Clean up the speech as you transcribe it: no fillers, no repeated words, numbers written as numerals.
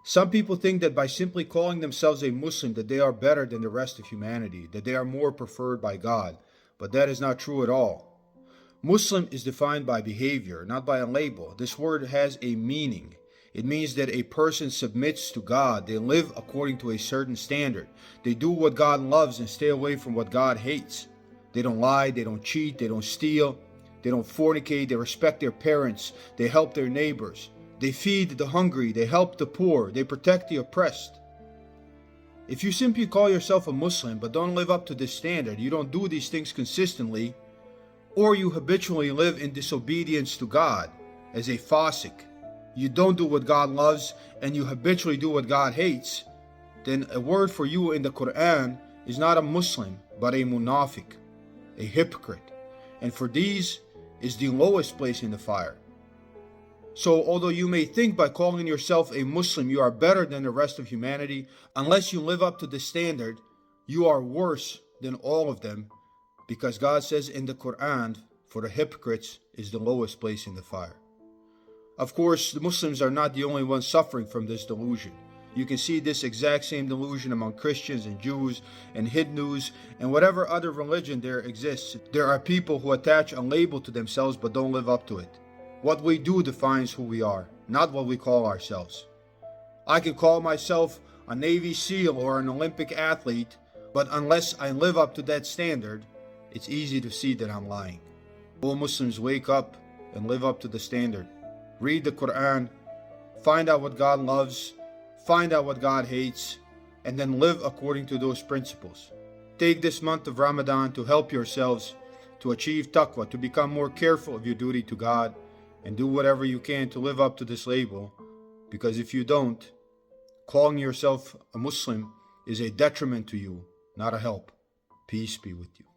Some people think that by simply calling themselves a Muslim that they are better than the rest of humanity, that they are more preferred by God, but that is not true at all. Muslim is defined by behavior, not by a label. This word has a meaning. It means that a person submits to God. They live according to a certain standard. They do what God loves and stay away from what God hates. They don't lie, they don't cheat, they don't steal, they don't fornicate, they respect their parents, they help their neighbors. They feed the hungry, they help the poor, they protect the oppressed. If you simply call yourself a Muslim but don't live up to this standard, you don't do these things consistently, or you habitually live in disobedience to God as a fasiq, you don't do what God loves and you habitually do what God hates, then a word for you in the Quran is not a Muslim but a munafiq, a hypocrite, and for these is the lowest place in the fire. So although you may think by calling yourself a Muslim you are better than the rest of humanity, unless you live up to this standard, you are worse than all of them, because God says in the Quran, for the hypocrites is the lowest place in the fire. Of course, the Muslims are not the only ones suffering from this delusion. You can see this exact same delusion among Christians and Jews and Hindus and whatever other religion there exists. There are people who attach a label to themselves but don't live up to it. What we do defines who we are, not what we call ourselves. I can call myself a Navy SEAL or an Olympic athlete, but unless I live up to that standard, it's easy to see that I'm lying. All Muslims, wake up and live up to the standard. Read the Quran, find out what God loves, find out what God hates, and then live according to those principles. Take this month of Ramadan to help yourselves to achieve taqwa, to become more careful of your duty to God, and do whatever you can to live up to this label, because if you don't, calling yourself a Muslim is a detriment to you, not a help. Peace be with you.